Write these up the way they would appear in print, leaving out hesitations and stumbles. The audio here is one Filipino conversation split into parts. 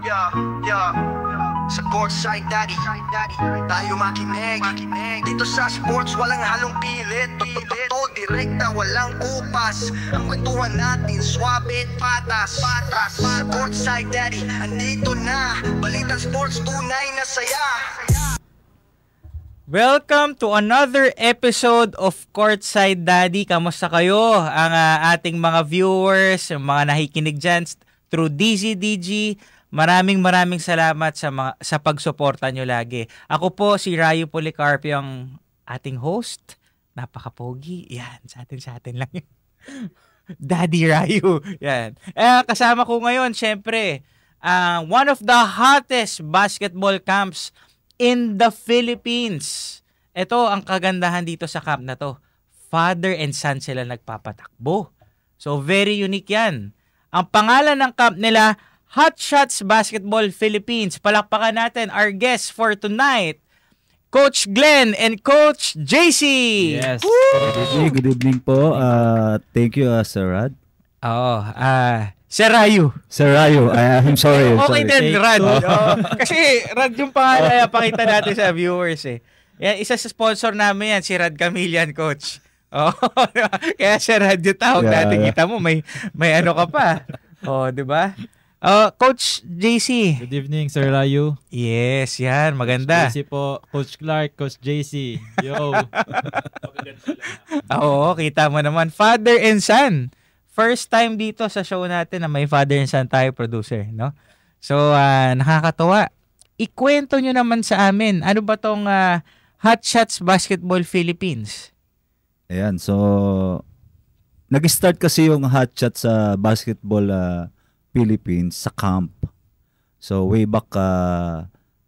Yeah. Sa courtside daddy, tayo makinig. Dito sa sports walang halong pilit. Totoo, direkta, walang kupas. Ang kwentuhan natin, swabit, patas. Sa courtside daddy, andito na. Balitang sports, tunay na saya. Welcome to another episode of Courtside Daddy. Kamusta kayo? Ang ating mga viewers, mga nakikinig dyan through DZDG. Maraming salamat sa pagsuporta nyo lagi. Ako po si Rayo Policarpio, ang ating host. Napaka-pogi. Yan, sa atin lang yun. Daddy Rayo. Yan. Kasama ko ngayon, syempre, one of the hottest basketball camps in the Philippines. Ito ang kagandahan dito sa camp na to. Father and son sila nagpapatakbo. So very unique yan. Ang pangalan ng camp nila, Hot Shots Basketball Philippines. Palakpakan natin our guests for tonight, Coach Glenn and Coach JC. Yes. Woo! Good evening po. Thank you, Sir Rad. Sir Rayo. Sir Rayo, I'm sorry. Okay din, Rad. Kasi Rad yung pangalan, pakita natin sa viewers eh. Yan, isa sa sponsor namin yan, si Rad Camillian, Coach. Kaya si Rad yung tawag natin. Kita mo, may ano ka pa. Di ba? Coach JC. Good evening, Sir Rayo. Yes, yan. Maganda. Coach JC po. Coach Clark, Coach JC. Yo. Oo, kita mo naman. Father and son. First time dito sa show natin na may father and son tayo, producer, no? So, nakakatawa. Ikwento nyo naman sa amin, ano ba tong Hot Shots Basketball Philippines? Ayan, so nag-start kasi yung Hot Shots sa Basketball Philippines sa camp. So, way back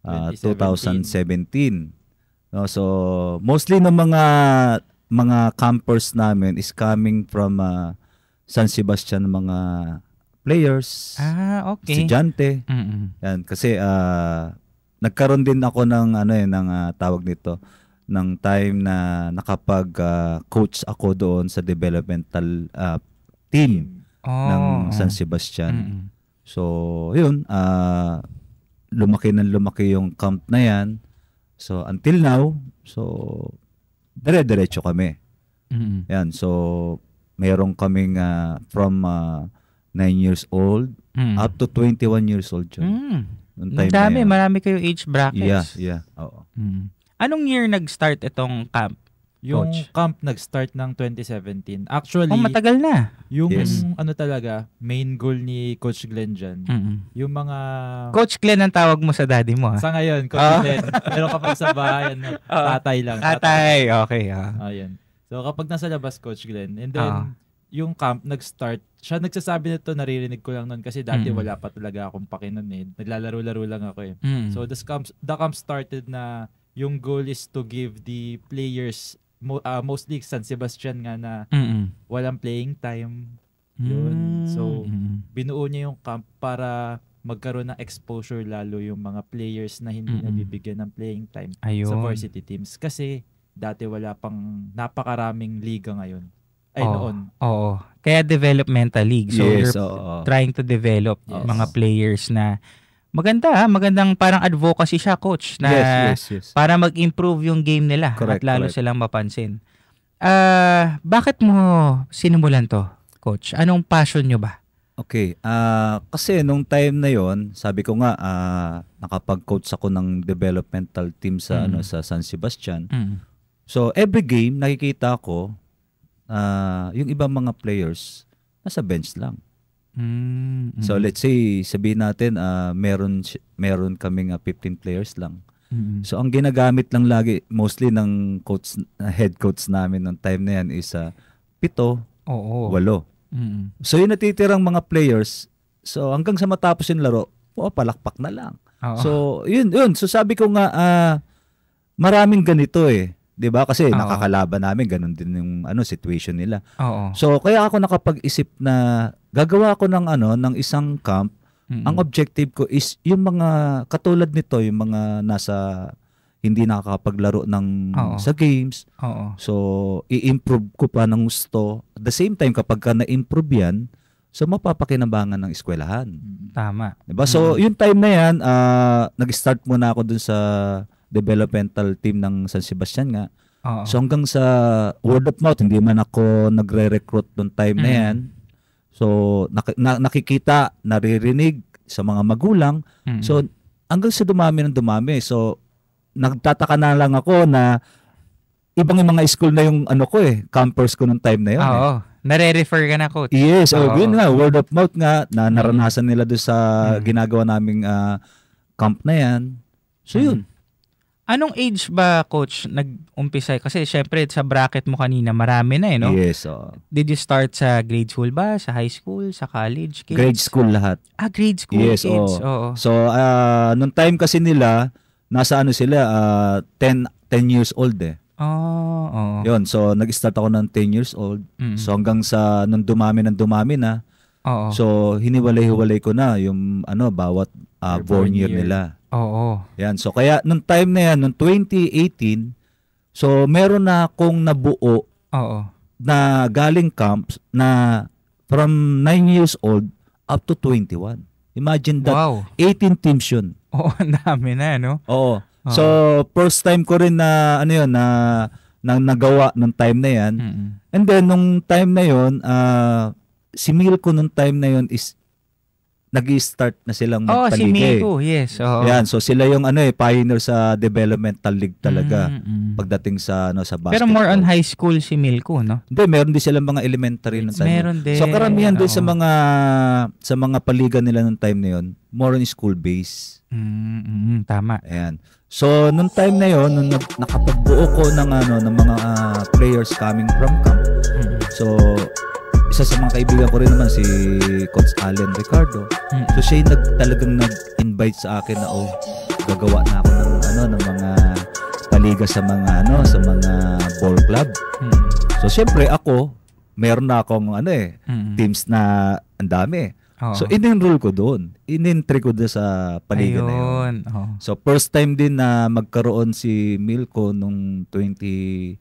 2017. No, so, mostly ng mga campers namin is coming from San Sebastian mga players, okay. estudyante. Mm-hmm. Yan kasi nagkaroon din ako ng tawag nito ng time na nakapag-coach ako doon sa developmental team ng San Sebastian. Mm-hmm. So, yun, lumaki yung camp na yan. So, until now, so dire-diretso kami. Mm-hmm. Yan, so mayroon kaming from 9 years old up to 21 years old. Marami kayo age brackets. Yeah. Oo. Anong year nag-start itong camp? Yung Coach? camp nag-start ng 2017. Actually, matagal na. Yung Yes. talaga, main goal ni Coach Glenn dyan, yung mga... Coach Glenn ang tawag mo sa daddy mo, ha? Sa ngayon, Coach Glenn. Pero kapag sa bahay, tatay lang. Tatay, okay. Ayan. So kapag nasa labas, Coach Glenn, and then yung camp nag-start, siya nagsasabi nito, naririnig ko lang nun kasi dati wala pa talaga akong pakinan eh. Naglalaro-laro lang ako eh. So the camp started na yung goal is to give the players, mostly San Sebastian nga na walang playing time. Yun. So binuo niya yung camp para magkaroon ng exposure lalo yung mga players na hindi nabibigyan ng playing time sa varsity teams. Kasi dati wala pang napakaraming liga ngayon. Noon. Oo. Kaya developmental league. So yes, you're trying to develop mga players na magandang parang advocacy siya, Coach, na yes. para mag-improve yung game nila. Correct, at lalo correct. silang mapansin. Bakit mo sinimulan to, Coach? Anong passion nyo ba? Okay. Kasi nung time na yon, sabi ko nga nakapag-coach ako ng developmental team sa sa San Sebastian. So every game nakikita ko yung ibang mga players nasa bench lang. So let's say sabihin natin meron kaming 15 players lang. So ang ginagamit lang lagi mostly ng coach, head coach namin ng time na yan is 7, 8. So yung natitirang mga players, so hanggang sa matapos yung laro, palakpak na lang. So yun. So sabi ko nga maraming ganito eh. 'Di ba? Kasi nakakalaban namin ganun din yung situation nila. So kaya ako nakapag-isip na gagawa ako ng isang camp. Ang objective ko is yung mga katulad nito, yung mga nasa hindi nakakapaglaro ng sa games. So i-improve ko pa ng gusto. At the same time kapag ka na-improve yan, So mapapakinabangan ng eskwelahan. Tama. Diba? So yung time na yan, nag-start muna ako dun sa developmental team ng San Sebastian nga. Oo. So hanggang sa word of mouth, hindi man ako nagre-recruit nung time na yan. So nakikita, naririnig sa mga magulang. So hanggang sa dumami ng dumami. So nagtataka na lang ako na ibang mga school na yung campers ko nung time na yun. Oo. Nare-refer ka na, Coach. Yes, yun nga, word of mouth nga na naranasan nila doon sa ginagawa naming camp na yan. So yun. Anong age ba, Coach, nag-umpisa? Kasi syempre sa bracket mo kanina, marami na no? Yes. Did you start sa grade school ba? Sa high school? Sa college? Kids? Grade school lahat. Grade school yes, kids. Oo. So, nung time kasi nila, nasa sila, 10 years old eh. Oo. Yun, so nag-start ako ng 10 years old. So hanggang sa nung dumami na. Oo. So hiniwalay-hiwalay ko na yung bawat born year nila. Oo. Yan, so kaya nung time na yan, nung 2018, so meron na akong nabuo na galing camps na from 9 years old up to 21. Imagine that. Wow. 18 teams yun. Oo, ang dami na, no? Oo. So, first time ko rin na, na nagawa nung time na yan. And then, nung time na yun, si Milko nung time na yun is, nag-i-start na silang magpaligay. Si Milko, yes. Yan, so sila yung pioneer sa developmental league talaga pagdating sa sa basketball. Pero more on high school si Milko, no? Hindi, meron din silang mga elementary nung time. Meron din. So karamihan din sa mga paliga nila nung time na yun, more on school base. Tama. Ayan. So nung time na yon, nung nakapagbuo ko ng mga players coming from camp. So isa sa mga kaibigan ko rin naman si Coach Allen Ricardo. So siya talagang nag-invite sa akin na gagawa na ako ng mga paliga sa mga ball club. So syempre ako meron na akong teams na ang dami. So in-enroll ko doon. In-entry ko doon sa paliga na yun. So first time din na magkaroon si Milko nung 2018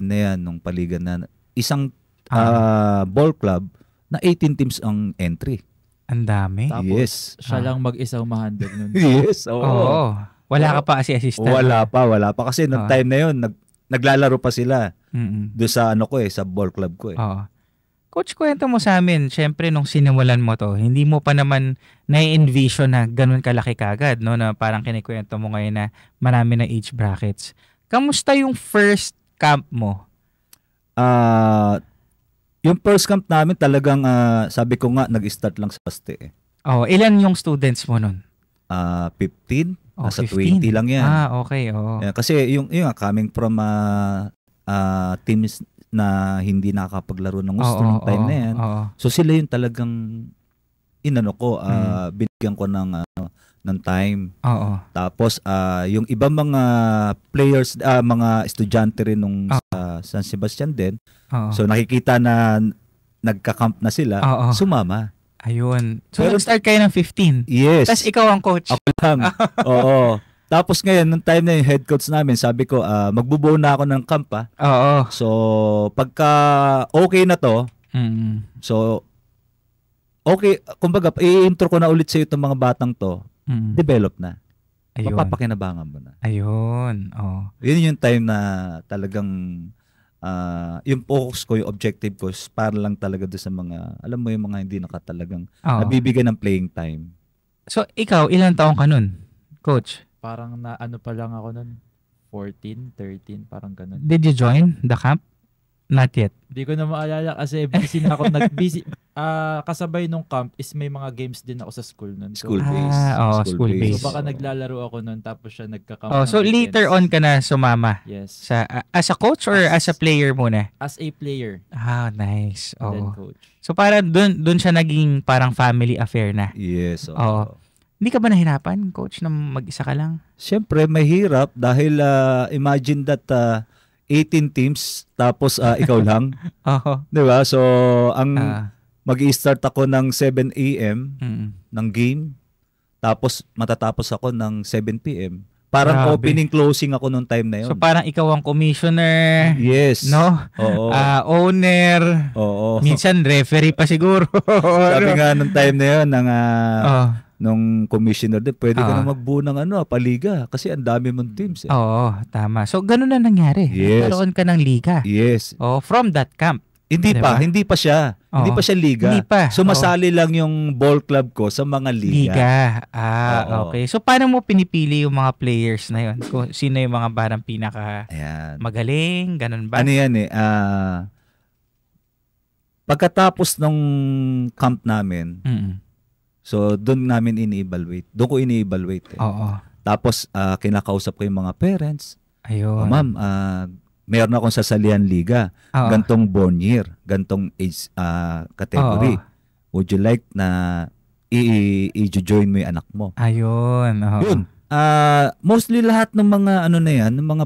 na yan, nung paliga na isang ball club na 18 teams ang entry. Ang dami. Tapos, siya lang mag-isa humahandle nun. Yes, oo. Wala ka pa kasi assistant. Wala pa. Kasi nung time na yun, naglalaro pa sila doon sa sa ball club ko eh. Coach, kwento mo sa amin, syempre nung sinimulan mo to, hindi mo pa naman na-envision na ganun kalaki kagad, no? Na parang kinikwento mo ngayon na marami na age brackets. Kamusta yung first camp mo? Yung first camp namin talagang, sabi ko nga, nag-start lang sa Paste eh. Ilan yung students mo nun? 15. Nasa 15. 20 lang yan. Okay. Yeah, kasi yung coming from teams na hindi nakakapaglaro ng gusto ng time na yan. So sila yung talagang binigyan ko ng time. Tapos yung ibang mga players, mga estudyante rin nung sa San Sebastian din. So nakikita na nagka-camp na sila, sumama. Ayun. So nag-start kayo ng 15. Yes. Tapos ikaw ang coach. Ako lang. Oo. Tapos ngayon, nung time na yung head coach namin, sabi ko, magbubuo na ako ng camp So pagka okay na to, so okay, kumbaga, i-intro ko na ulit sa itong mga batang to, develop na. Ayun. Mapapakinabangan mo na. Ayun. Yun yung time na talagang yung focus ko, yung objective ko, para lang talaga doon sa mga, alam mo yung mga hindi nakatalagang nabibigyan ng playing time. So, ikaw, ilang taong ka nun, coach? Parang pa lang ako nun, 14, 13, parang ganun. Did you join the camp? Not yet. Hindi ko na maalala kasi busy na ako. Kasabay nung camp is may mga games din ako sa school nun. So, school base. So baka naglalaro ako nun tapos siya nagka-camp. So later on ka na sumama? Yes. As a coach or as a player muna? As a player. Nice. Then coach. So parang dun siya naging parang family affair na? Yes. Hindi ka ba nahirapan, coach, na mag-isa ka lang? Siyempre, mahirap dahil imagine that 18 teams tapos ikaw lang. Diba? So, mag-i-start ako ng 7 a.m. ng game. Tapos, matatapos ako ng 7 p.m. Parang Grabe. opening-closing ako nung time na yun. So parang ikaw ang commissioner, Yes. no? Oo. Owner, Oo. minsan referee pa siguro. Sabi nga nung time na yun, Oh. nung commissioner din, pwede ka Oo. na magbuo ng paliga kasi ang dami mong teams. Eh. Oo, tama. So ganun na nangyari. Yes. Nagkaroon ka ng liga. Yes. Oh, from that camp. Hindi Diba? hindi pa siya. Oo. Hindi pa siya liga. Hindi pa. Sumasali lang yung ball club ko sa mga liga. Liga. Oo. Okay. So paano mo pinipili yung mga players na yun? Kung sino yung mga parang pinaka Ayan. magaling, ganun ba? Ano yan pagkatapos ng camp namin, Mm. so doon namin ini-evaluate. Doon ko ini-evaluate. Oo. Tapos kinakausap ko yung mga parents. Ayun. Ma'am, meron akong sasalihan liga. Oo. Gantong born year, gantong age category. Oo. Would you like na i-join mo yung anak mo? Ayun. Oo. Yun. Mostly lahat ng mga na yan, ng mga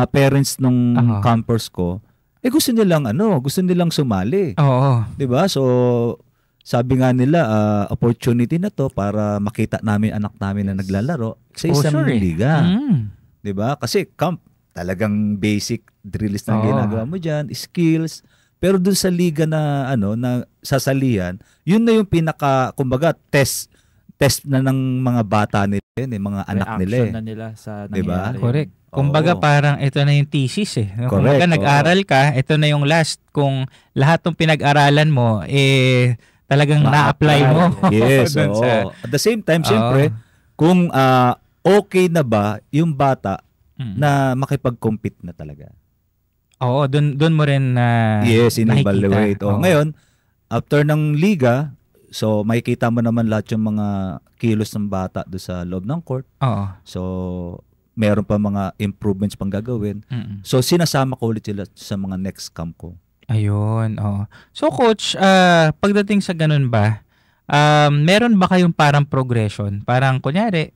parents nung Oo. campers ko, gusto nilang sumali. Oo. 'Di ba? So sabi nga nila, opportunity na to para makita namin anak namin na naglalaro sa isang sure, eh. liga. Mm. 'Di ba? Kasi camp talagang basic drills na Oo. ginagawa mo diyan, skills. Pero dun sa liga na na sasalihan, yun na yung pinaka kumbaga test na ng mga bata nila, mga anak nila. Reaction na nila sa Diba? nangyayari. Correct. Kumbaga Oo. parang ito na yung thesis eh. No? Correct, Kumbaga oo. nag-aral ka, ito na yung last. Kung lahat ng pinag-aralan mo, talagang na-apply mo. Yes, Dun oo. sa- At the same time, Oo. syempre, kung okay na ba yung bata Mm. na makipag-compete na talaga. Oo, dun mo rin na Yes, in-evaluate. nakikita. O, Oo. ngayon, after ng liga, so makikita mo naman lahat yung mga kilos ng bata do sa loob ng court. Oo. So, meron pa mga improvements pang gagawin. Mm. So, sinasama ko ulit sila sa mga next camp ko. Ayun, oo. So coach, pagdating sa ganun ba, meron ba kayong parang progression? Parang kunyari,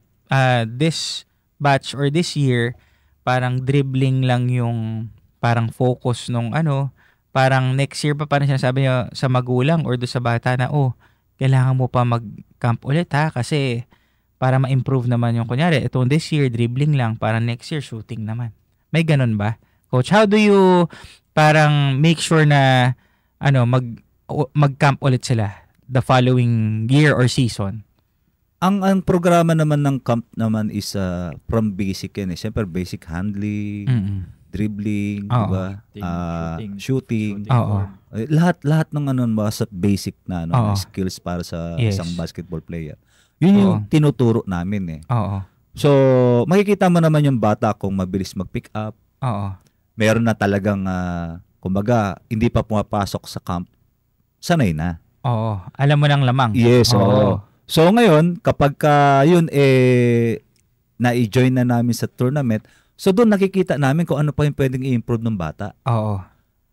this batch or this year, parang dribbling lang yung parang focus nung parang next year pa parang sinasabi niyo sa magulang or do sa bata na, kailangan mo pa mag-camp ulit kasi para ma-improve naman yung kunyari, itong this year dribbling lang, para next year shooting naman. May ganun ba? Coach, how do you parang make sure na mag-camp ulit sila the following year or season? Ang programa naman ng camp naman is from basic yan. Siyempre, basic handling, Mm-mm. dribbling, Oo. diba? Shooting. Oo. Lahat ng sa basic na Oo. skills para sa Yes. isang basketball player. Yun yung Oo. tinuturo namin . Oo. So, makikita mo naman yung bata kung mabilis mag-pick up. Oo. Meron na talagang, kumbaga, hindi pa pumapasok sa camp. Sanay na. Oo. Alam mo ng lamang. Yes, Oo. oo. So, ngayon, kapag yun, na-join na namin sa tournament, so doon nakikita namin kung ano pa yung pwedeng i-improve ng bata. Oo.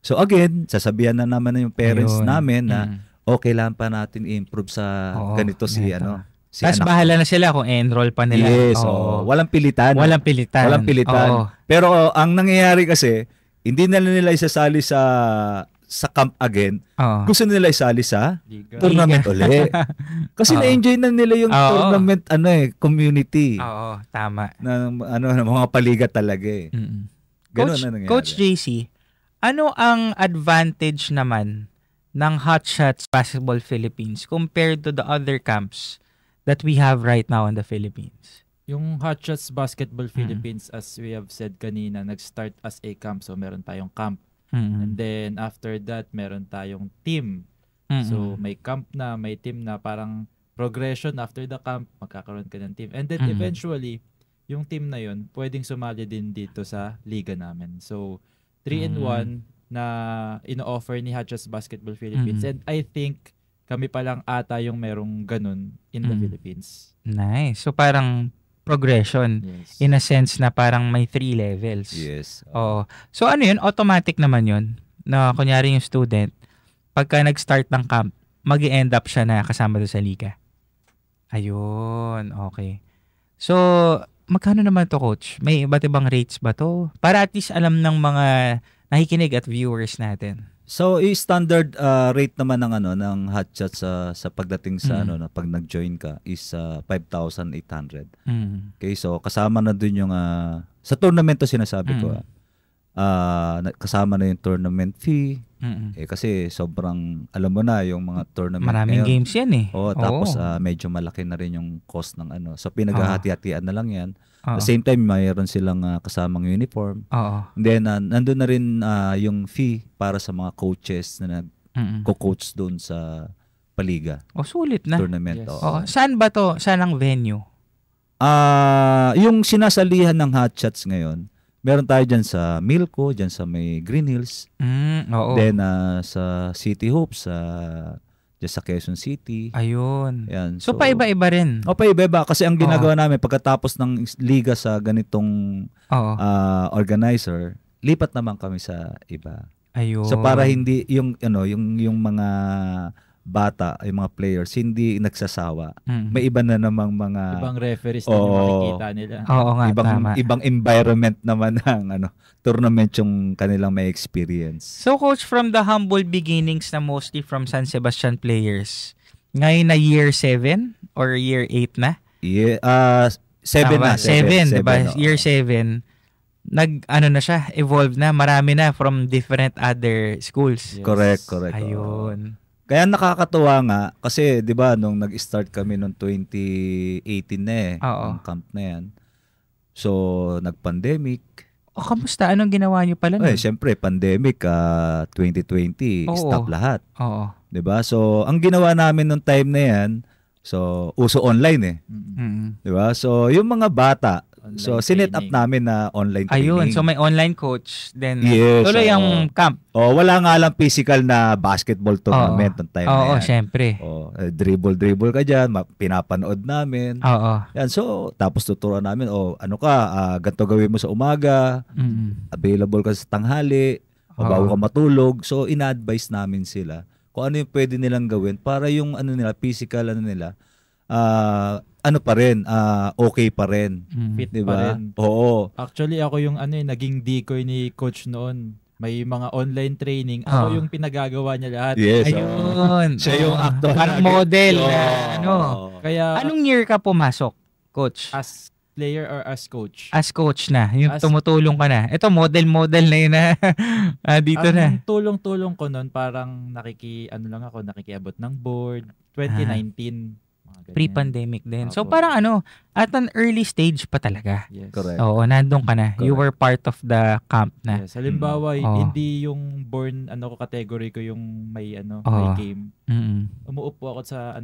So, again, sasabihan na naman yung parents Ayun. namin na, Mm. kailangan pa natin i-improve sa Oo, ganito si ganito. si Tapos anak. bahala na sila kung enroll pa nila. Yes, Oo. walang pilitan. Walang pilitan. Walang pilitan. Oo. Pero ang nangyayari kasi, hindi na nila isasali sa camp again. Oo. Gusto nila isali sa Liga. tournament uli. Kasi Oo. na-enjoy na nila yung Oo. tournament community. Oo, tama. ng mga paliga talaga . Mm. Ganun Coach, na nangyayari. Coach JC, ano ang advantage naman ng Hot Shots Basketball Philippines compared to the other camps that we have right now in the Philippines? Yung Hot Shots Basketball Philippines, as we have said kanina, nag-start as a camp. So, meron tayong camp. And then, after that, meron tayong team. So, may camp na, may team na, parang progression after the camp, magkakaroon ka ng team. And then, eventually, yung team na yun, pwedeng sumali din dito sa liga namin. So, 3-in-1 na ino-offer ni Hot Shots Basketball Philippines. And I think, kami pa lang ata yung merong ganun in the Philippines. Nice. So, parang progression. Yes. In a sense na parang may 3 levels. Yes. Oo. So ano yun? Automatic naman yun. Na kunyari yung student, pagka nag-start ng camp, mag-i-end up siya na kasama doon sa liga. Ayun. Okay. So, magkano naman to, Coach? May iba't ibang rates ba to? Para at least alam ng mga nakikinig at viewers natin. So, standard rate naman ng ng hotshot sa pagdating sa na pag nag-join ka is 5,800. Okay, so kasama na dun yung sa tournament to sinasabi ko. Kasama na yung tournament fee. Kasi sobrang alam mo na yung mga tournament maraming games yan eh. Tapos medyo malaki na rin yung cost ng So pinaghahati-hatian na lang yan. At the same time, mayroon silang kasamang uniform. And then, nandun na rin yung fee para sa mga coaches na nag-coach doon sa paliga. Sulit na. Tournament. Yes. Saan ba to? Saan ang venue? Yung sinasalihan ng hotshots ngayon, meron tayo dyan sa Milko, dyan sa may Green Hills. Then, sa City Hope, dyan sa Quezon City. Ayun. Yan, so paiba-iba rin. Paiba-iba. Kasi ang ginagawa namin, pagkatapos ng liga sa ganitong organizer, lipat naman kami sa iba. Ayun. So para hindi, yung mga bata, yung mga players, hindi nagsasawa. May iba na namang mga... Ibang referees na yung makikita nila. Oo nga, tama. Ibang environment naman ng tournament yung kanilang may experience. So coach, from the humble beginnings na mostly from San Sebastian players, ngayon na year 7 or year 8 na? Yeah, 7 na. 7, diba? Year 7. Na siya, evolve na, marami na from different other schools. Yes. Correct. Ayun. Kaya nakakatuwa nga kasi 'di ba nung nag-start kami noong 2018 na ang camp na 'yan. So nag-pandemic. Kamusta? Anong ginawa niyo pala nun? Siyempre pandemic 2020 stop lahat. 'Di ba? So ang ginawa namin noong time na 'yan, so uso online 'Di ba? So yung mga bata sinet up namin na online training. Ayun, so may online coach. Then, tuloy ang camp. Wala nga lang physical na basketball tournament ng time na yan. Syempre. Dribble ka dyan, pinapanood namin. Yan, so, tapos tuturuan namin, ganito gawin mo sa umaga, available ka sa tanghali, bago ka matulog. So, ina-advise namin sila kung ano yung pwede nilang gawin para yung physical pa rin, okay pa rin. Fit diba? Pa rin. Oo. Actually, ako yung naging decoy ni coach noon. May mga online training. Ako yung pinagagawa niya lahat. Yes. Ayun. Siya yung actor. Parang model. Kaya, anong year ka pumasok, coach? As player or as coach? As coach na. Yung tumutulong ka na. Ito, model na yun na dito na. Tulong-tulong ko noon, parang nakikiabot ng board. 2019. Pre-pandemic din. So parang at an early stage pa talaga. Yes. Correct. Oo, nandun ka na. Correct. You were part of the camp na. Yes. Halimbawa, hindi yung born category ko yung may game. Umuupo ako sa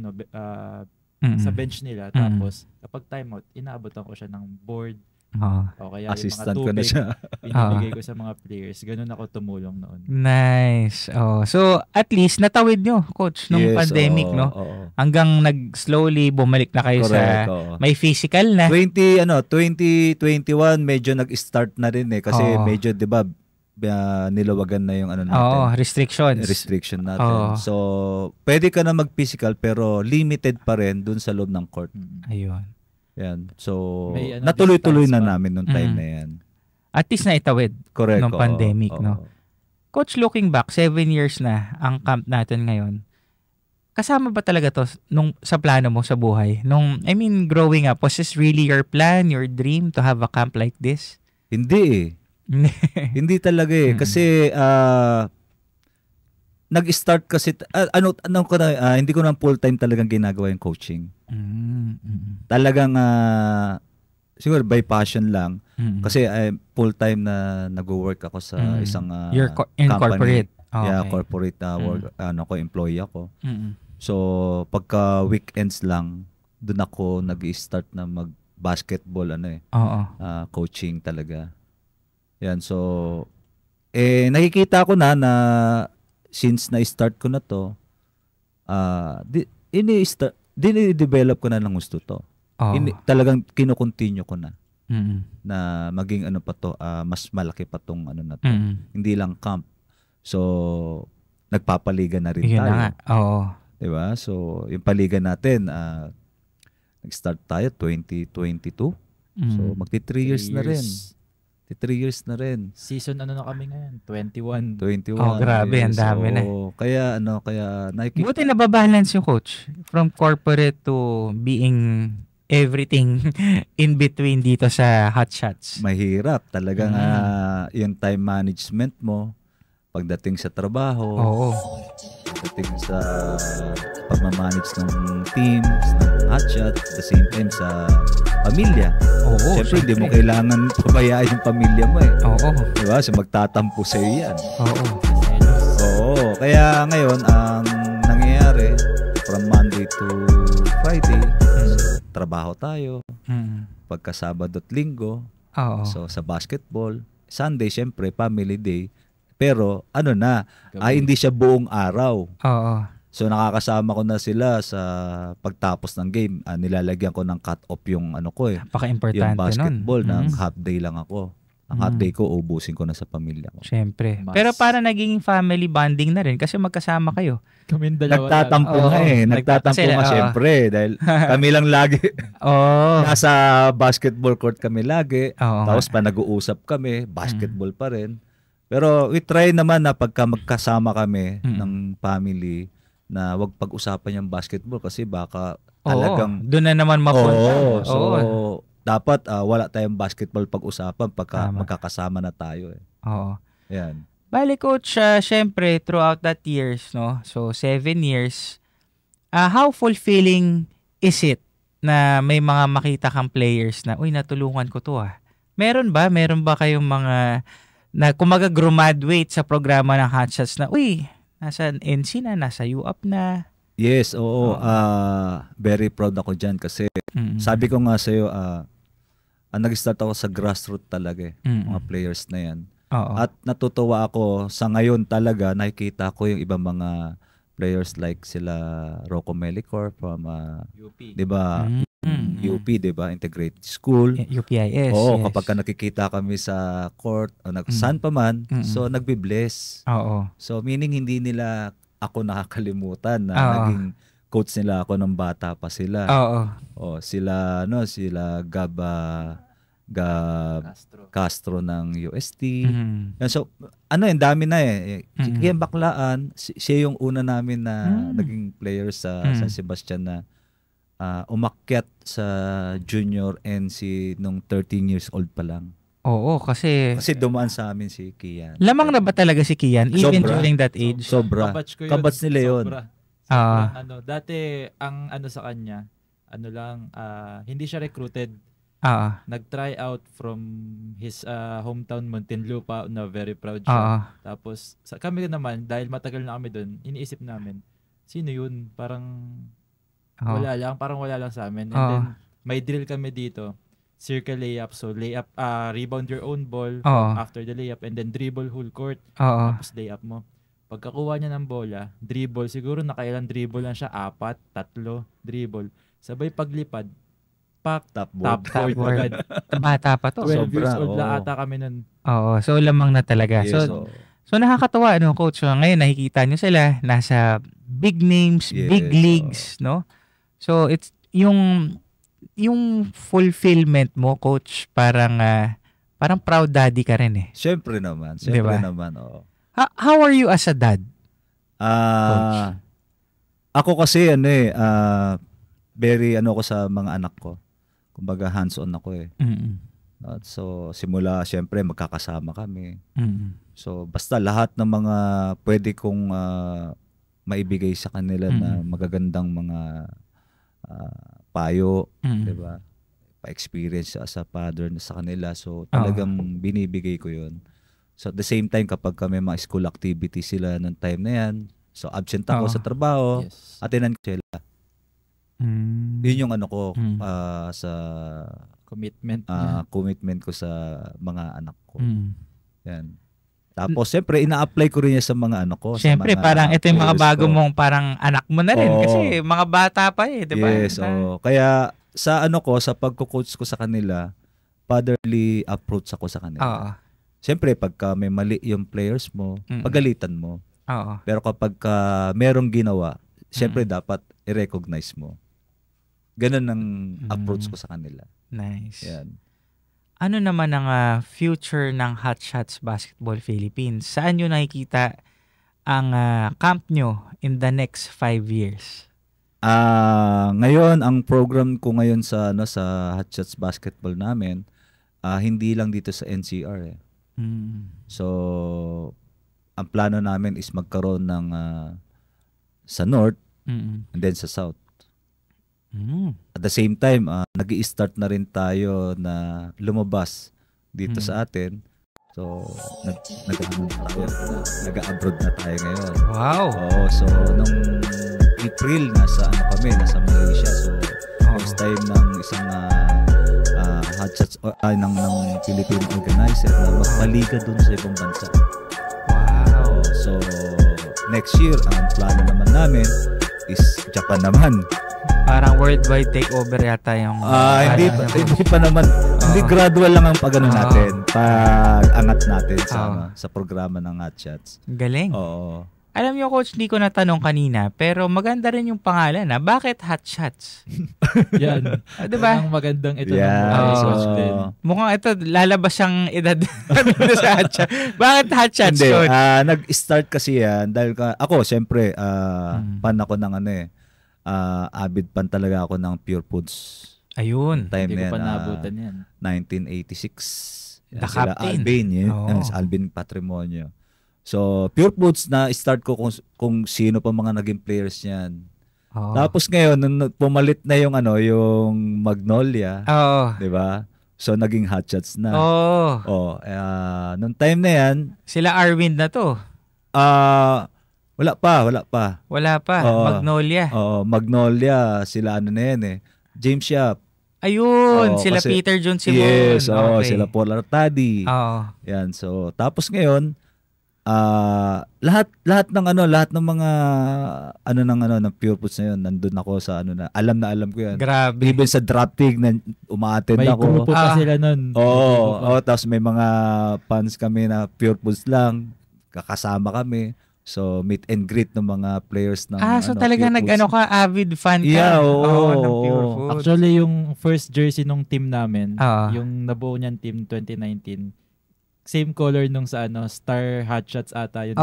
sa bench nila, tapos kapag timeout, inaabotan ko siya ng board. Kaya assistant yung mga ko na siya. Pinibigay ko sa mga players. Ganun ako tumulong noon. Nice. So at least natawid nyo, coach, nung pandemic, no? Hanggang nag-slowly bumalik na kayo. Correct, sa may physical na. 2021 medyo nag-start na rin kasi medyo 'di ba nilawagan na yung natin. Restriction natin. So pwede ka na mag-physical pero limited pa rin dun sa loob ng court. Ayun. Yan. So, natuloy-tuloy na namin nung time na yan. At least na itawid. Correct. Nung pandemic, no? Coach, looking back, 7 years na ang camp natin ngayon. Kasama ba talaga to sa plano mo sa buhay? Growing up, was this really your plan, your dream to have a camp like this? Hindi Hindi talaga Kasi, nag-start kasi, hindi ko na full-time talagang ginagawa yung coaching. Talagang siguro by passion lang kasi full-time na nag-work ako sa isang in company. Corporate. Corporate work employee ako. So pagka weekends lang doon ako nag-start na mag-basketball coaching talaga. Yan, so nakikita ko na since na-start ko na to dini-develop ko na ng gusto to. Talagang kino-continue ko na. Na maging mas malaki pa tong na to. Hindi lang camp. So nagpapaliga na rin tayo. Diba? So yung paliga natin nag-start tayo 2022. So magti 3 years na rin. 3 years na rin. Season ano na kami ngayon? 21. 21. Oh, grabe, ang dami na. Kaya nakikita. Buti nababalance yung coach from corporate to being everything in between dito sa Hot Shots. Mahirap talagang yung time management mo pagdating sa trabaho. Oo. Pagdating sa pagmamanage ng teams, ng Hot Shots, at the same time sa pamilya. Oo. Siyempre, hindi mo kailangan pabayaan yung pamilya mo eh. Oo. Diba? So magtatampo sa'yo yan. Oo. Oo. Kaya ngayon, ang nangyayari, from Monday to Friday, trabaho tayo. Pagka Sabado at Linggo, so sa basketball, Sunday, syempre, family day. Pero, hindi siya buong araw. Oo. So nakakasama ko na sila sa pagtapos ng game. Nilalagyan ko ng cut-off yung Napaka-importante yung basketball nun. ng half day lang ako. Ang half day ko, ubusin ko na sa pamilya ko. Siyempre. Pero para naging family bonding na rin kasi magkasama kayo. Kami dalawa. Nagtatampo nga Nagtatampo nga syempre. Dahil kami lang lagi. Nasa basketball court kami lagi. Tapos pa nag-uusap kami, basketball pa rin. Pero we try naman na pagka magkasama kami ng family, na wag pag-usapan yung basketball kasi baka talagang doon na naman mapunta. So dapat wala tayong basketball pag-usapan pagka magkakasama na tayo eh. Oo. Yan. Bale coach, syempre throughout that years, no? So 7 years. How fulfilling is it na may mga makita kang players na, uy, natulungan ko to Meron ba kayong mga na kumaga graduate sa programa ng Hot Shots na, uy, nasa NC na, nasa UAP na. Yes, oo. Very proud ako dyan kasi sabi ko nga sa'yo, nag-start ako sa grassroots talaga mga players na yan. At natutuwa ako sa ngayon talaga, nakikita ko yung ibang mga players like sila Rocco Melicor from UP. Diba? UP, diba? Integrated School. UPIS. Oo, yes. kapag nakikita kami sa court o saan pa man, so nagbe-bless. Oo. So meaning hindi nila ako nakakalimutan na naging coach nila ako ng bata pa sila. Oo. Sila Gab Castro ng UST. So yung dami na Kaya baklaan, siya yung una namin na naging player sa San Sebastian na umakyat sa junior NC nung 13 years old pa lang. Oo, kasi dumaan sa amin si Kian. Lamang na ba talaga si Kian even during that age? Sobra. Kabats nila yun. Dati ang sa kanya, hindi siya recruited. Nag-try out from his hometown Muntinlupa na very proud siya. Tapos kami naman, dahil matagal na kami doon, iniisip namin, sino yun? Parang wala lang sa amin. And then may drill kami dito, circle layup. So layup, rebound your own ball after the layup and then dribble whole court. Tapos layup mo. Pagkakuha niya ng bola, dribble, siguro nakailang dribble lang siya, 4, 3 dribble. Sabay paglipad, top court agad. Bata pa to. 12 years old na ata kami nun. Oo, so lamang na talaga. Yes, so nakakatawa, coach. So, ngayon nakikita nyo sila nasa big names, big leagues, no? So it's yung fulfillment mo, coach, parang proud daddy ka rin Siyempre naman, How are you as a dad? Coach? Ako kasi very ako sa mga anak ko. Kumbaga hands-on ako So simula siyempre magkakasama kami. So basta lahat ng mga pwede kong maibigay sa kanila na magagandang mga payo, 'di ba? Pa-experience as a father na sa kanila. So talagang binibigay ko 'yun. So at the same time kapag may mga school activity sila ng time na 'yan, so absent ako sa trabaho, atinan ko sila. Yun yung sa commitment ko sa mga anak ko. Yan. Tapos siyempre ina-apply ko rin yan sa mga anak ko. Siyempre parang ito yung mga bago mong parang anak mo na rin kasi mga bata pa di ba? Yes, kaya sa sa pagko-coach ko sa kanila, fatherly approach ako sa kanila. Siyempre pagka may mali yung players mo, pagalitan mo. Pero kapag merong ginawa, siyempre dapat i-recognize mo. Ganun ang approach ko sa kanila. Nice. Yan. ano naman ang future ng Hot Shots Basketball Philippines? Saan nyo nakikita ang camp nyo in the next 5 years? Ngayon, ang program ko ngayon sa Hot Shots Basketball namin, hindi lang dito sa NCR. So, ang plano namin is magkaroon ng sa North and then sa South. At the same time, nag-i-start na rin tayo na lumabas dito sa atin. So, nag-abroad na tayo ngayon. Wow! Oo, so, nung April, nasa Malaysia. So, first time ng isang Hot Shots ng Philippine organizer na magpaliga dun sa ibang bansa. Wow! So, next year, ang plano naman namin is Japan naman. Parang worldwide takeover yata yung... hindi pa naman. Hindi, gradual lang ang pag-ano natin. Pag-angat natin sa programa ng Hot Shots. Galing. Oo. Alam niyo, Coach, di ko natanong kanina, pero maganda rin yung pangalan. Bakit Hot Shots? Yan. Diba? Ang magandang ito Yeah. ng Coach Glenn. Mukhang ito, lalabas siyang edad sa Hot Shots. Bakit Hot Shots, Hindi, Coach? nag-start kasi yan dahil ako, syempre, fan ako ng avid fan talaga ako ng Pure Foods. Ayun. Time Hindi na ko pa yan, naabutan yan. 1986. The Sila Captain. Alvin, Alvin Patrimonio. So, Pure Foods na start ko kung sino pa mga naging players niyan. Tapos ngayon, nung pumalit na yung Magnolia, 'di ba? So, naging Hot Shots na. Nung time na yan, Sila Arwind na to. wala pa. Wala pa. Magnolia. Magnolia, sila na yan James Yap. Ayun, sila Peter John Simon. Yes, Okay. sila Paul Artadi. Yan, so tapos ngayon, lahat ng mga ng Pure Foods na yun, nandun ako sa alam ko yan. Grabe. Even sa drafting na umaattend May ako. grupo pa sila nun. Tapos may mga fans kami na Pure Foods lang, kakasama kami. So, meet and greet ng mga players ng so talaga Pure Foods. ka, avid fan ka. Yeah, ng Pure Foods. Actually, yung first jersey nung team namin, yung nabuo niyan team 2019, same color nung sa Star Hot Shots ata yun.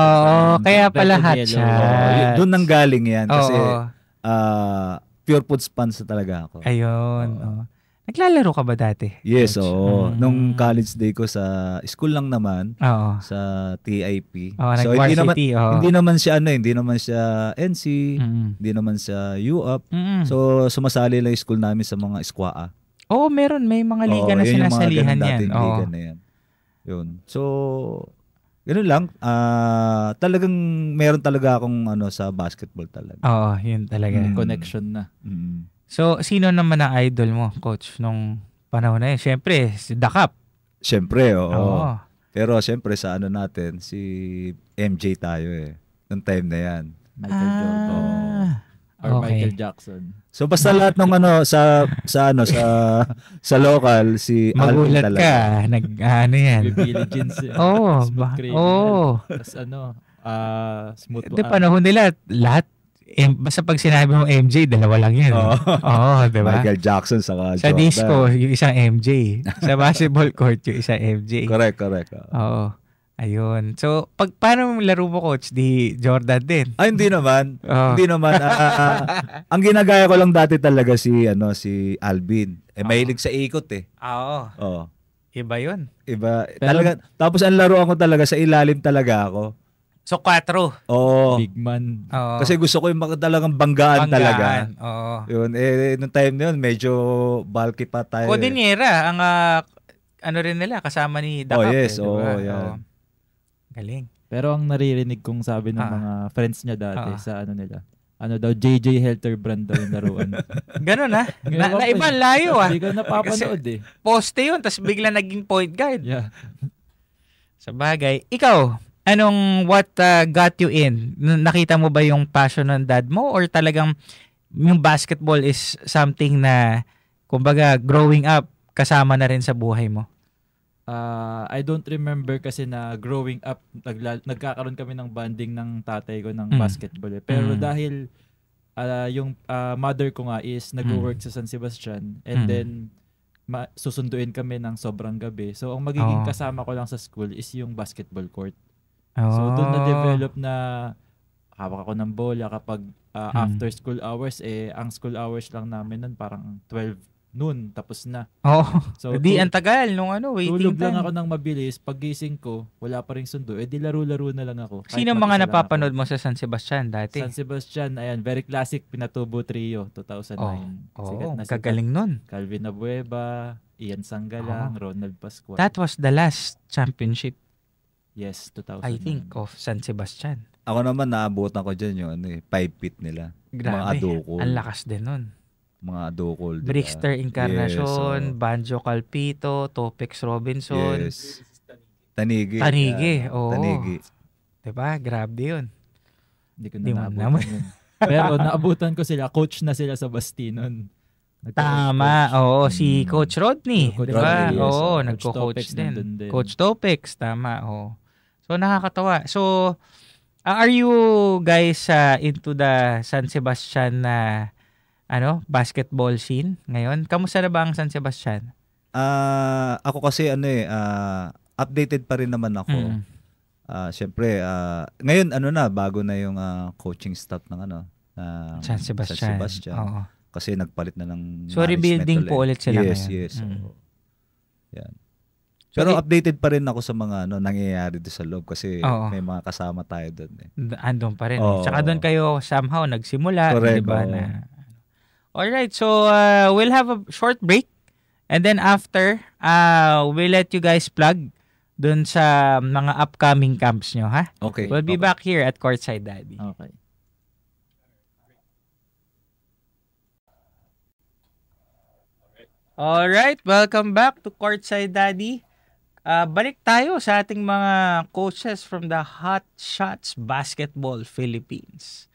Kaya pala Hot Shots. Doon nang galing yan kasi Pure Foods fans talaga ako. Ayun. Naglalaro ka ba dati? Yes, nung college day ko sa school lang naman, sa TIP. So hindi naman siya hindi naman siya NC, hindi naman siya UUP. So sumasali lang yung school namin sa mga SQA. May mga liga na sinasalihan yan. Liga na yan. Yun. So ganoon lang, talagang meron talaga akong sa basketball talaga. Yun talaga. Connection na. So, sino naman ang idol mo, Coach, nung panahon na yun? Siyempre, si Dakap. Siyempre, oo. Pero siyempre sa natin, si MJ tayo nung time na yan. Michael Jordan. Or Michael Jackson. So basta lahat ng sa local, si Alvin talaga. Magulat ka, yan. Billie Jeans. Tapos smooth. Di panahon nila, lahat, basta pag sinabi mo MJ, dalawa lang yan. Diba? Michael Jackson saka sa Jordan. disco, yung isang MJ. Sa basketball court, yung isang MJ. Correct. Ayun. So, paano laro mo, Coach? Di Jordan din? Hindi naman. Hindi naman. Ang ginagaya ko lang dati talaga si Alvin. Mahilig sa ikot Iba yun. Iba. Talaga, tapos ang laruan ko talaga, sa ilalim talaga ako. So, 4. Big man. Kasi gusto ko yung talagang banggaan talaga. Yun. Nung time na yun, medyo bulky pa tayo. Codinera, ang rin nila, kasama ni Dakap. Yes. Diba? Yan. Galing. Pero ang naririnig kong sabi ng mga friends niya dati sa nila, daw, JJ Helter brand daw yung laruan. Ganun na ibang layo Hindi ko napapanood Poste yun, tapos bigla naging point guard. Yeah. Sa bagay. Ikaw, what got you in? Nakita mo ba yung passion ng dad mo or talagang yung basketball is something na kumbaga growing up kasama na rin sa buhay mo? I don't remember kasi na growing up nagkakaroon kami ng bonding ng tatay ko ng basketball. Pero dahil yung mother ko nga is nag-work sa San Sebastian and then susunduin kami ng sobrang gabi. So, ang magiging kasama ko lang sa school is yung basketball court. Oh. So, doon na-develop na hawak ako ng bola kapag after school hours, ang school hours lang namin nun parang 12 noon, tapos na. So, di ang tagal nung waiting tulog time. lang ako ng mabilis. Paggising ko, wala pa ring sundo. Di laro-laro na lang ako. Sino mga napapanood mo sa San Sebastian dati? San Sebastian, ayan, very classic, Pinatubo Trio, 2009. Kagaling nun. Calvin Abueva, Ian Sanggalang, Ronald Pascual. That was the last championship. Yes, 2009. I think of San Sebastian. Ako naman naabutan ko dyan yung 5 feet nila. Grabe. Mga adokol. Ang lakas din nun. Mga adokol. Brickster Encarnacion, Banjo Calpito, Topex Robinson. Yes. Tanigi. Tanigi. Diba? Grabe yun. Hindi ko na naabutan yun. Pero naabutan ko sila. Coach na sila sa Bastinon. Tama. Si Coach Rodney. Diba? Yes. Nagko-coach din. Coach Topex. Tama. So, nakakatawa. So, are you guys into the San Sebastian basketball scene ngayon? Kamusta na ba ang San Sebastian? Ako kasi updated pa rin naman ako. Syempre, ngayon bago na yung coaching staff ng San Sebastian. Kasi nagpalit na ng so rebuilding po ulit sila ngayon. Yes. Yan. Pero updated pa rin ako sa mga nangyayari doon sa loob kasi may mga kasama tayo doon. Andun pa rin. Tsaka doon kayo somehow nagsimula. Correct. Diba, Alright, so we'll have a short break and then after, we'll let you guys plug dun sa mga upcoming camps nyo, ha? Okay. We'll be back here at Courtside Daddy. Okay. Alright, welcome back to Courtside Daddy. Balik tayo sa ating mga coaches from the Hot Shots Basketball Philippines.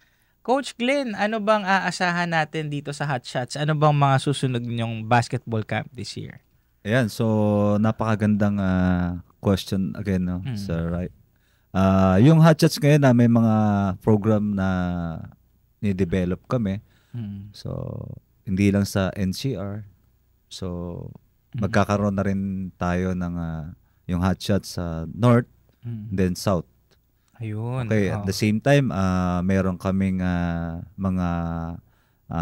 Coach Glenn, ano bang aasahan natin dito sa Hot Shots? Ano bang mga susunod ninyong basketball camp this year? Ayan, so napakagandang question again, Sir Right. Yung Hot Shots ngayon may mga program na ni-develop kami. So, hindi lang sa NCR. So, magkakaroon na rin tayo ng yung Hot Shots sa North, then South. Ayun. Okay, at the same time, meron kaming mga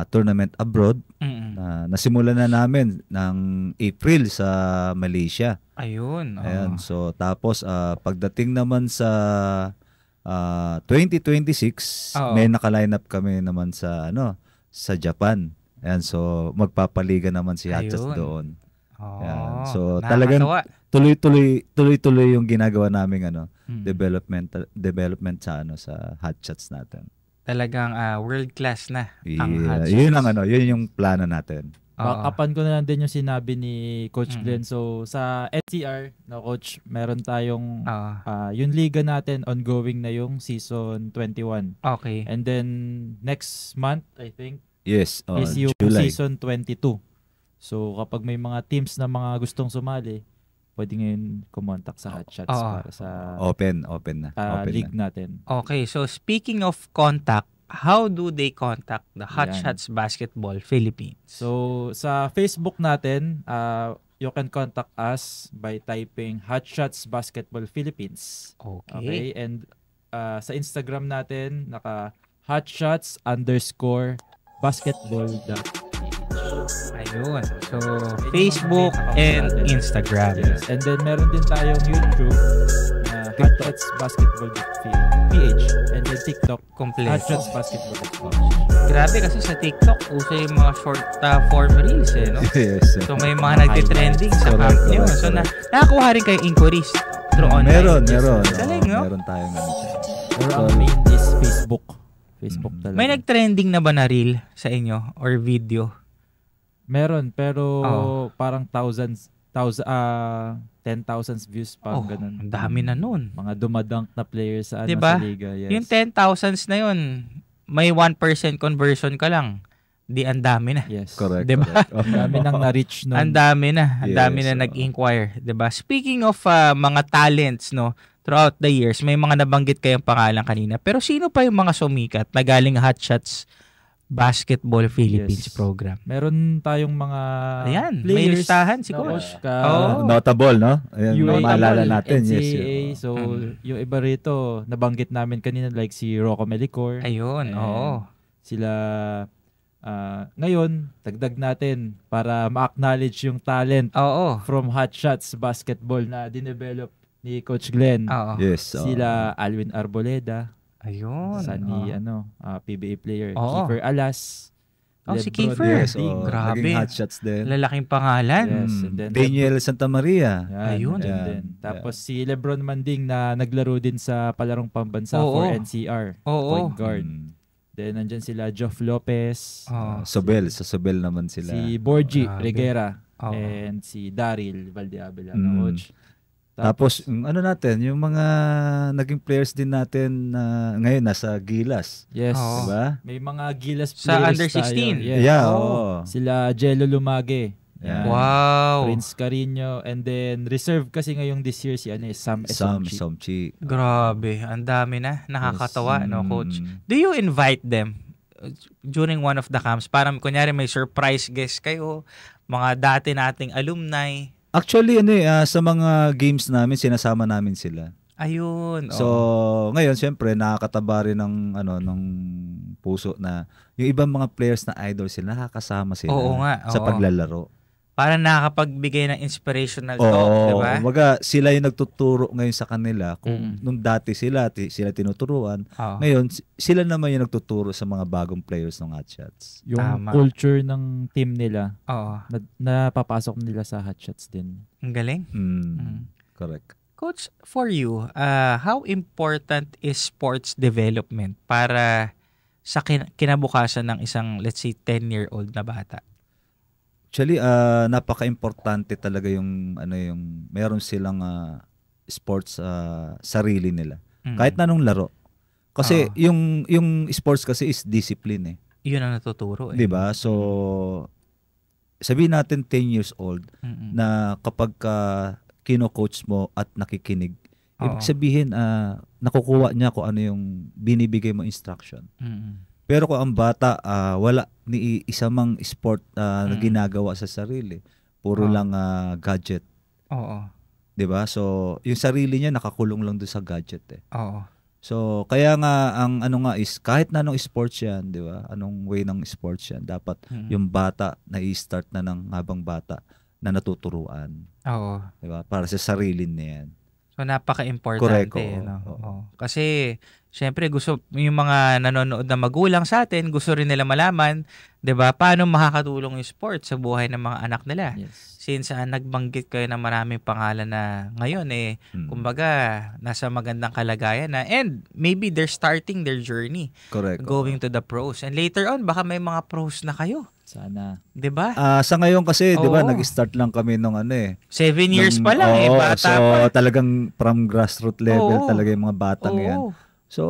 tournament abroad na nasimulan na namin ng April sa Malaysia. Ayun. Ayan, so tapos pagdating naman sa 2026, may naka-line up kami naman sa sa Japan. Ayan, so magpapaliga naman si Hot Shots doon. Ayan, so talagang tuloy-tuloy yung ginagawa naming development sa sa Hot Shots natin. Talagang world class na ang Hot Shots. Yun yung plano natin. Backupan ko na lang din yung sinabi ni Coach Glenn. So sa NCR na coach, meron tayong yung liga natin ongoing na yung season 21. Okay. And then next month, I think, is yung July. season 22. So kapag may mga teams na mga gustong sumali, pwede ngayon kumontak sa Hot Shots para sa open na. League natin. Okay, so speaking of contact, how do they contact the Hot Shots Basketball Philippines? So sa Facebook natin, you can contact us by typing Hot Shots Basketball Philippines. Okay, and sa Instagram natin, naka hotshots_basketball. Ayun. So, Facebook and Instagram. Yes. And then, meron din tayong YouTube na Hot Shots Basketball PH. And then, TikTok, Hot Shots Basketball. Grabe kasi sa TikTok, uso yung mga short form reels no? Yes. So, may mga nagtitrending sa camp nyo. So, nakakuha rin kayo inquiries through online. Meron. Galing, no? Meron tayong Pero ang main is Facebook. Facebook talaga. May nagtrending na ba na reel sa inyo or video? Meron, pero parang 10,000 views, parang ganun. Ang dami na nun. Mga dumadunk na players sa, diba? sa liga. Yes. Yung 10,000s na yun, may 1% conversion ka lang. Di, ang dami na. Yes. Correct. Diba? Ang dami nang na-reach nun. Ang dami na. Ang dami na nag-inquire. Diba? Speaking of mga talents, no, throughout the years, may mga nabanggit kayong pangalan kanina. Pero sino pa yung mga sumikat na galing Hot Shots Basketball Philippines Yes. program. Meron tayong mga Ayan, may players listahan si na Coach. Oo. Notable, no? Ayan, UAA, maalala natin. NCAA, Yes. so yung iba rito, nabanggit namin kanina like si Rocco Melicor. Ayun, And oo. Sila, ngayon, dagdag natin para ma-acknowledge yung talent Oo. from Hot Shots Basketball na dinevelop ni Coach Glenn. Oo. Yes. Sila Alwin Arboleda, Ayun. Sunny, oo. PBA player, Oo. Kiefer Alas, Oh, si Lebron Kiefer. Yes, Ding. Grabe. Naging hot shots din. Lalaking pangalan. Yes, and then Daniel Santa Maria. Yan, Ayun. andyan Yan. din. Tapos si Lebron Manding na naglaro din sa palarong pambansa Oo. for NCR, Oo. point guard. Then nandyan sila Geoff Lopez, Oo. Sobel. Sa Sobel naman sila. si Borgie Grabe. Reguera, Oo. and si Daryl Valdeabela Mm. na coach. Tapos, ano natin, yung mga naging players din natin na ngayon nasa Gilas. Yes. Oo. Diba? May mga Gilas Sa players under 16. tayo. Yes. Yeah, Oo. oo. Sila Jello Lumage. Yan. Wow. Prince Carino, and then reserve kasi ngayong this year si Sam Sam Esomchi. Somchi. Grabe. Ang dami na. Nakakatawa, no, Coach? Mm. Do you invite them during one of the camps? Parang kunyari may surprise guest kayo, mga dati nating alumni. Actually, sa mga games namin, sinasama namin sila. Ayun. So, oo. ngayon, siyempre, nakakataba rin ng puso na yung ibang mga players na idol sila, nakakasama sila Oo nga, sa oo. paglalaro. Parang nakakapagbigay ng inspirational Oo, talk, di ba? kumbaga, sila yung nagtuturo ngayon sa kanila. Kung Mm. nung dati sila tinuturuan, Oo. ngayon, sila naman yung nagtuturo sa mga bagong players ng Hot Shots. Yung Tama. culture ng team nila, Oo. napapasok nila sa Hot Shots din. Ang galing. Mm. Correct. Coach, for you, how important is sports development para sa kinabukasan ng isang, let's say, 10-year-old na bata? Actually, napaka-importante talaga yung meron silang sports sarili nila. Mm. Kahit na nung laro. Kasi Oo. yung sports kasi is discipline eh. Yun ang natuturo eh. 'Di ba? So sabihin natin 10 years old Mm-mm. na kapag kino-coach mo at nakikinig, ibig Oo. sabihin nakukuha niya kung ano yung binibigay mo instruction. Mm-mm. Pero kung ang bata wala ni isa mang sport na Mm. ginagawa sa sarili, puro Oo. lang gadget, Oo. 'di ba? So yung sarili niya nakakulong lang doon sa gadget eh. Oo. So kaya nga ang is kahit na anong sports 'yan, 'di ba? Anong way ng sports 'yan, dapat Mm. yung bata na i-start na ng habang bata na natuturuan, Oo. 'di ba? Para sa sarili niya 'yan. So napaka-importante, Correct, oo, no? oo. Oo. Kasi syempre gusto yung mga nanonood na magulang sa atin, gusto rin nila malaman, 'di ba? Paano makakatulong yung sport sa buhay ng mga anak nila? Yes. Since nagbanggit kayo ng maraming pangalan na ngayon kumbaga nasa magandang kalagayan na, and maybe they're starting their journey Correct. going to the pros. And later on baka may mga pros na kayo, Sana. 'di ba? Sa ngayon kasi, 'di ba, Oo. nag-start lang kami nung 7 years pa lang Oo, bata so pa. talagang from grassroots level Oo. talaga yung mga batang 'yan. Oo. So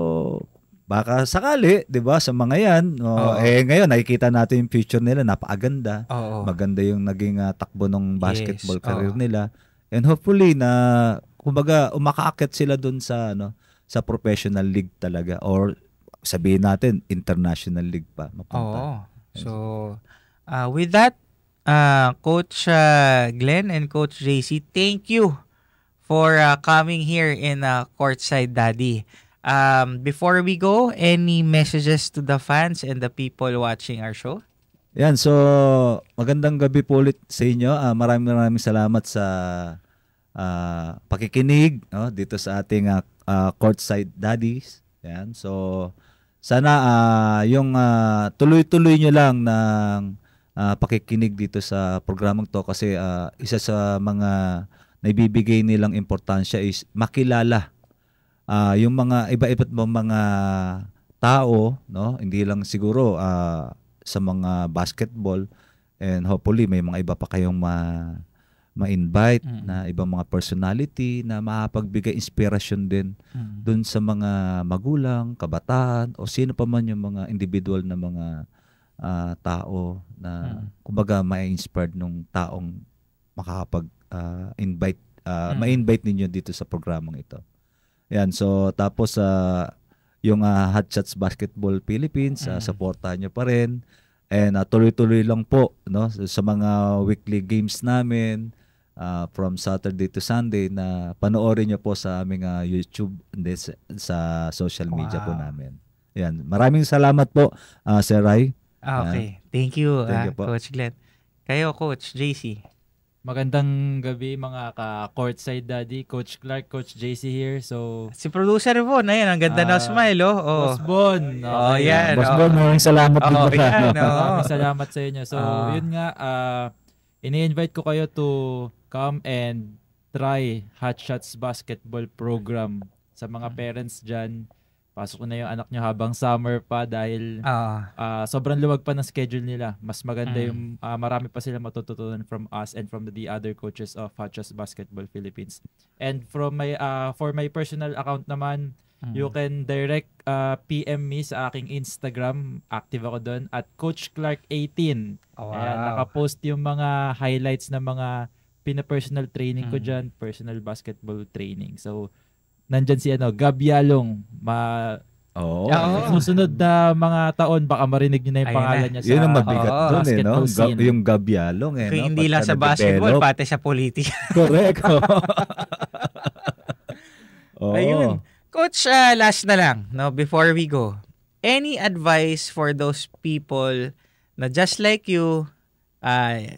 baka sakali, 'di ba, sa mga 'yan, Oo. ngayon nakikita natin yung future nila, napakaganda. Oo. Maganda yung naging takbo ng basketball Yes, career oo. nila. And hopefully na kumbaga umakaakit sila doon sa sa professional league talaga, or sabihin natin international league pa mapunta. Oo. So, with that, Coach Glenn and Coach JC, thank you for coming here in Courtside Daddy. Before we go, any messages to the fans and the people watching our show? Yan, so magandang gabi po ulit sa inyo. Maraming salamat sa pakikinig dito sa ating Courtside Daddies. Yan. So sana yung tuloy-tuloy nyo lang ng pakikinig dito sa programang to, kasi isa sa mga naibibigay nilang importansya is makilala yung mga iba-iba't mga tao, no? Hindi lang siguro sa mga basketball, and hopefully may mga iba pa kayong ma-invite na ibang mga personality na makapagbigay inspirasyon din dun sa mga magulang, kabataan, o sino pa man yung mga individual na mga tao na kumbaga ma-inspired nung taong makakapag-invite ma-invite ninyo dito sa programang ito. Yan, so tapos yung Hot Shots Basketball Philippines, supportahan nyo pa rin. And tuloy-tuloy lang po, no, sa mga weekly games namin from Saturday to Sunday na panoorin nyo po sa aming YouTube and sa social media po namin. Yan. Maraming salamat po, Sir Rai. Okay. Thank you, po. Coach Glenn. Kayo, Coach JC. Magandang gabi mga ka-courtside daddy, Coach Clark, Coach JC here. So si producer Von, ayun, ang ganda ng smile, Boss Bon. Okay. Yan. Boss Bon, maraming salamat din po. Maraming salamat sa inyo. So yun nga, ini-invite ko kayo to come and try Hot Shots Basketball Program. Sa mga parents dyan, pasok na yung anak nyo habang summer pa dahil sobrang luwag pa ng schedule nila. Mas maganda yung marami pa sila matututunan from us and from the other coaches of Hot Shots Basketball Philippines. And from my for my personal account naman, you can direct PM me sa aking Instagram. Active ako doon at Coach Clark 18. Ayan, nakapost yung mga highlights ng mga pina-personal training ko dyan, personal basketball training. So, nandyan si Gab Yalong. Susunod na mga taon, baka marinig nyo na yung pangalan niya sa yun ang mabigat doon scene. Yung Gab Yalong. Hindi lang sa basketball, pati sa politika. Correct. Ayun. Coach, last na lang, no, before we go. Any advice for those people na just like you, 7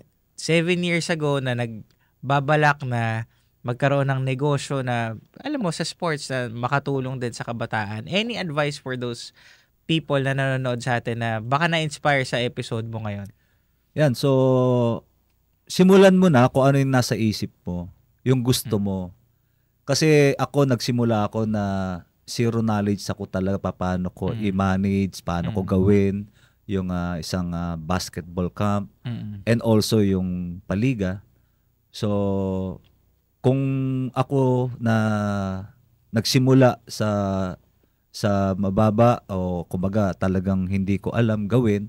years ago na nagbabalak na magkaroon ng negosyo na, alam mo, sa sports na makatulong din sa kabataan. Any advice for those people na nanonood sa atin na baka na-inspire sa episode mo ngayon? Yan, so simulan mo na kung ano yung nasa isip mo, yung gusto mo. Kasi nagsimula ako na zero knowledge ako talaga paano ko i-manage, paano ko gawin yung isang basketball camp and also yung paliga. So, kung ako na nagsimula sa mababa o kumbaga talagang hindi ko alam gawin,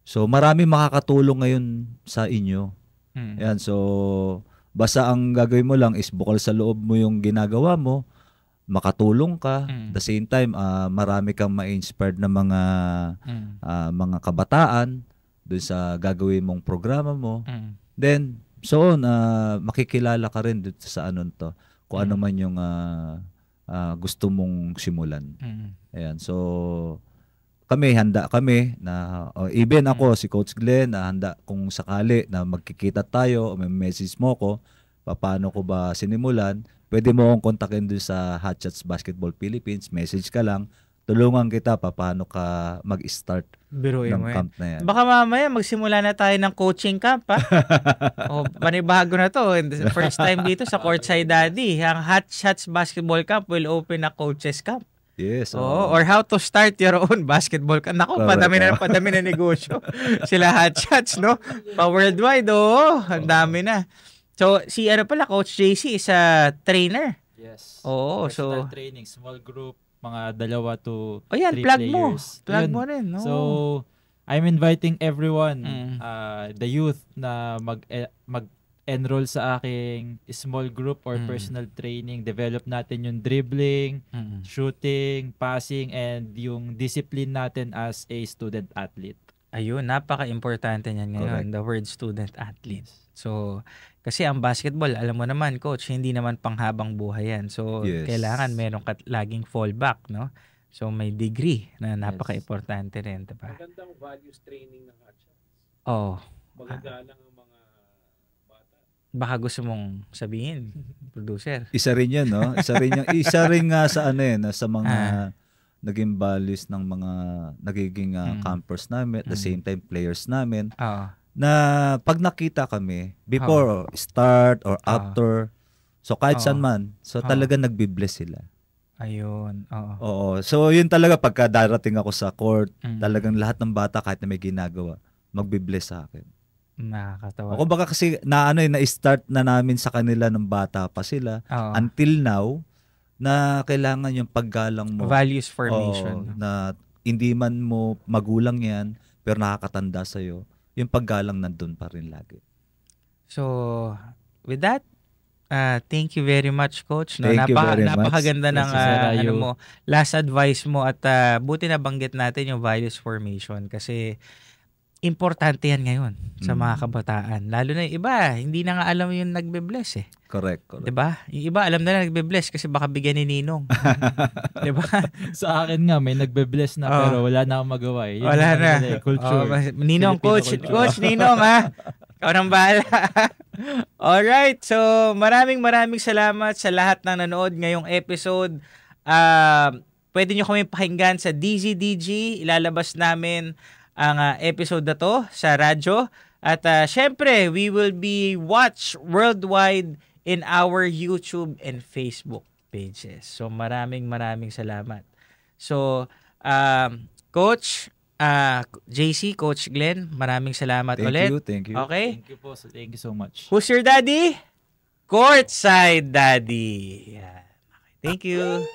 so marami makakatulong ngayon sa inyo. Yan, so basta ang gagawin mo lang is bukal sa loob mo yung ginagawa mo, makatulong ka, the same time marami kang ma-inspired na mga kabataan doon sa gagawin mong programa mo. Then so makikilala ka rin dito sa kung ano man yung gusto mong simulan. Ayan, so handa kami na even ako si Coach Glenn na handa kung sakali na magkikita tayo o may message mo ko paano ko ba sinimulan, pwede mo akong kontakin doon sa Hot Shots Basketball Philippines, message ka lang, tulungan kita paano ka mag-start ng camp na yan. Baka mamaya magsimula na tayo ng coaching camp, ha? Panibago na to. First time dito sa Courtside Daddy. Ang Hot Shots Basketball Camp will open a coaches camp. Yes. Or how to start your own basketball camp. Naku, padami na negosyo. Sila Hot Shots, no? Pa-worldwide, ang dami na. So, pala, Coach JC is a trainer. Yes. Personal training, small group, mga 2 to 3 plug players. Plug mo rin. No? So, I'm inviting everyone, the youth na mag-enroll sa aking small group or personal training. Develop natin yung dribbling, shooting, passing, and yung discipline natin as a student athlete. Ayun, napaka-importante niyan ngayon, the word student athlete. So, kasi ang basketball, alam mo naman, Coach, hindi naman panghabang buhay yan. So, kailangan meron ka laging fallback, no? So, may degree na napaka-importante rin, diba? Magandang values training ng Hot Shots. Magagalang ang mga bata. Baka gusto mong sabihin, producer. Isa rin yan, no? Isa rin nga sa sa mga naging values ng mga nagiging campers namin, at the same time players namin. Na pag nakita kami before start or after, so kahit saan man, so talaga nagbi-bless sila. Ayun. Oo. So yun talaga pagka darating ako sa court, talagang lahat ng bata kahit na may ginagawa, magbi-bless sa akin. Nakakatawa. Ako baka kasi na-start na namin sa kanila ng bata pa sila until now na kailangan yung paggalang mo. Values formation. Na hindi man mo magulang yan, pero nakakatanda sa'yo. Yung paggalang nandun pa rin lagi. So, with that, Thank you very much, Coach. No, Thank you very much. Napakaganda ng Sir last advice mo at buti na banggit natin yung values formation kasi importante yan ngayon sa mga kabataan. Lalo na yung iba, hindi na nga alam yung nagbe-bless eh. Correct. 'Di ba? Yung iba alam na nagbe-bless kasi baka bigyan ni Ninong. 'Di ba? Sa akin nga may nagbe-bless na pero wala na akong magawa eh. Wala na. Culture. Ninong, Filipino Coach Ninong ha. Ikaw nang bahala. Alright, so maraming salamat sa lahat ng nanood ngayong episode. Pwede nyo kami pakinggan sa DZDG. Ilalabas namin ang episode na to sa radyo. At syempre, we will be watched worldwide in our YouTube and Facebook pages. So maraming salamat. So, Coach, JC, Coach Glenn, maraming salamat ulit. Thank you. Okay? Thank you po. Thank you so much. Who's your daddy? Courtside Daddy. Yan. Okay, thank you.